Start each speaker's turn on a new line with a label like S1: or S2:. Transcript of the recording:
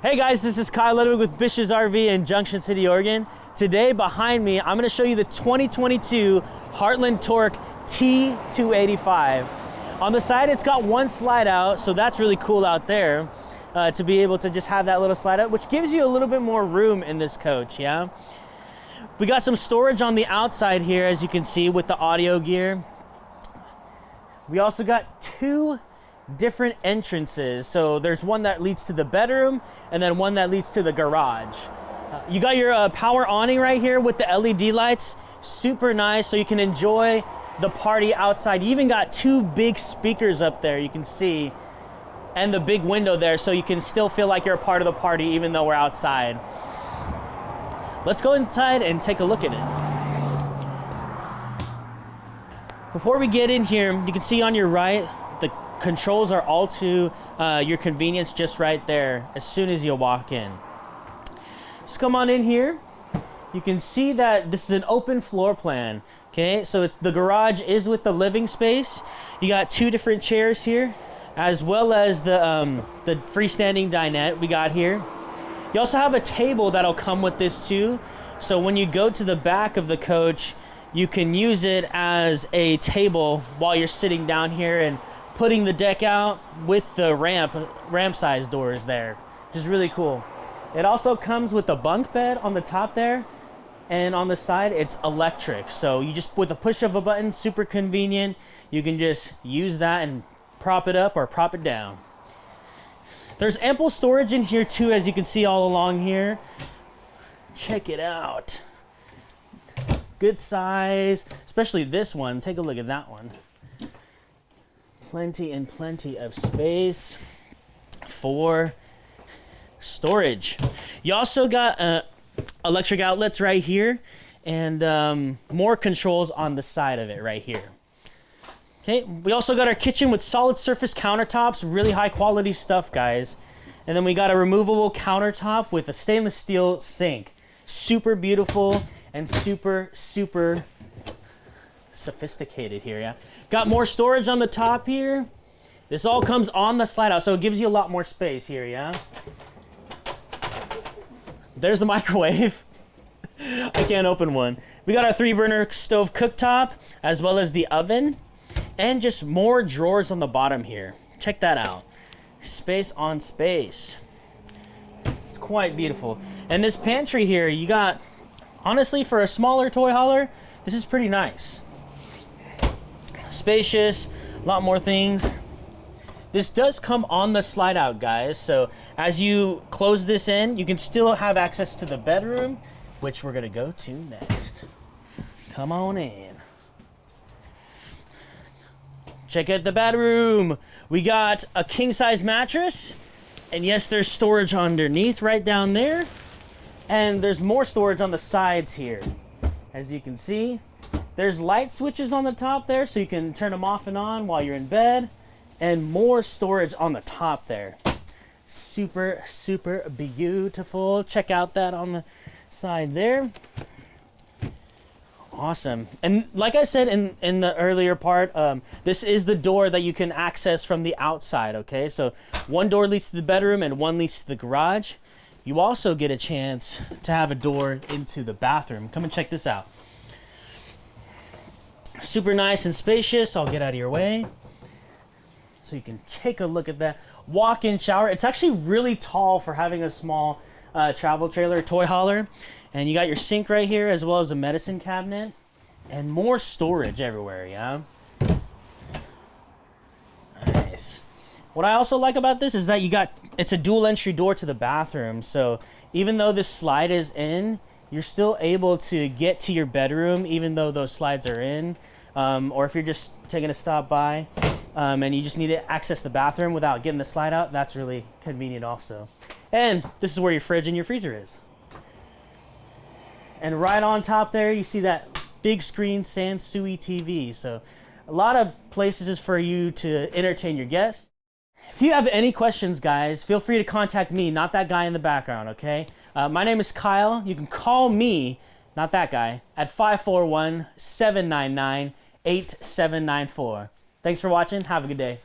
S1: Hey guys, this is KyLudwig with BISH'S RV in Junction City, Oregon. Today behind me, I'm gonna show you the 2022 Heartland Torque T285. On the side, it's got one slide out, so that's really cool out there to be able to just have that little slide out, which gives you a little bit more room in this coach, yeah? We got some storage on the outside here, as you can see, with the audio gear. We also got two different entrances. So there's one that leads to the bedroom and then one that leads to the garage. You got your power awning right here with the LED lights. Super nice, so you can enjoy the party outside. You even got two big speakers up there, you can see, and the big window there, so you can still feel like you're a part of the party even though we're outside. Let's go inside and take a look at it. Before we get in here, you can see on your right, the controls are all to your convenience, just right there as soon as you walk in. Just come on in here. You can see that this is an open floor plan. Okay, so the garage is with the living space. You got two different chairs here, as well as the freestanding dinette we got here. You also have a table that'll come with this too. So when you go to the back of the coach, you can use it as a table while you're sitting down here and putting the deck out with the ramp size doors there, which is really cool. It also comes with a bunk bed on the top there, and on the side it's electric. So you just, with a push of a button, super convenient. You can just use that and prop it up or prop it down. There's ample storage in here too, as you can see all along here. Check it out. Good size, especially this one. Take a look at that one. Plenty and plenty of space for storage. You also got electric outlets right here, and more controls on the side of it right here. Okay, we also got our kitchen with solid surface countertops, really high quality stuff, guys. And then we got a removable countertop with a stainless steel sink. Super beautiful and super sophisticated here, yeah. Got more storage on the top here. This all comes on the slide out, so it gives you a lot more space here, yeah. There's the microwave. I can't open one. We got our 3-burner stove cooktop, as well as the oven, and just more drawers on the bottom here. Check that out. Space on space. It's quite beautiful. And this pantry here, you got, honestly, for a smaller toy hauler, this is pretty nice. Spacious, a lot more things. This does come on the slide out, guys. So as you close this in, you can still have access to the bedroom, which we're gonna go to next. Come on in. Check out the bedroom. We got a king-size mattress, and yes, there's storage underneath right down there. And there's more storage on the sides here. As you can see, there's light switches on the top there, so you can turn them off and on while you're in bed. And more storage on the top there. Super beautiful. Check out that on the side there. Awesome. And like I said in the earlier part, this is the door that you can access from the outside, okay? So one door leads to the bedroom and one leads to the garage. You also get a chance to have a door into the bathroom. Come and check this out. Super nice and spacious. I'll get out of your way so you can take a look at that. Walk-in shower. It's actually really tall for having a small travel trailer, toy hauler. And you got your sink right here, as well as a medicine cabinet, and more storage everywhere, yeah? Nice. What I also like about this is that it's a dual entry door to the bathroom. So even though this slide is in, you're still able to get to your bedroom even though those slides are in. Or if you're just taking a stop by and you just need to access the bathroom without getting the slide out, that's really convenient also. And this is where your fridge and your freezer is. And right on top there, you see that big screen Sansui TV. So a lot of places for you to entertain your guests. If you have any questions, guys, feel free to contact me, not that guy in the background, okay? My name is Kyle. You can call me, not that guy, at 541-799-8794. Thanks for watching. Have a good day.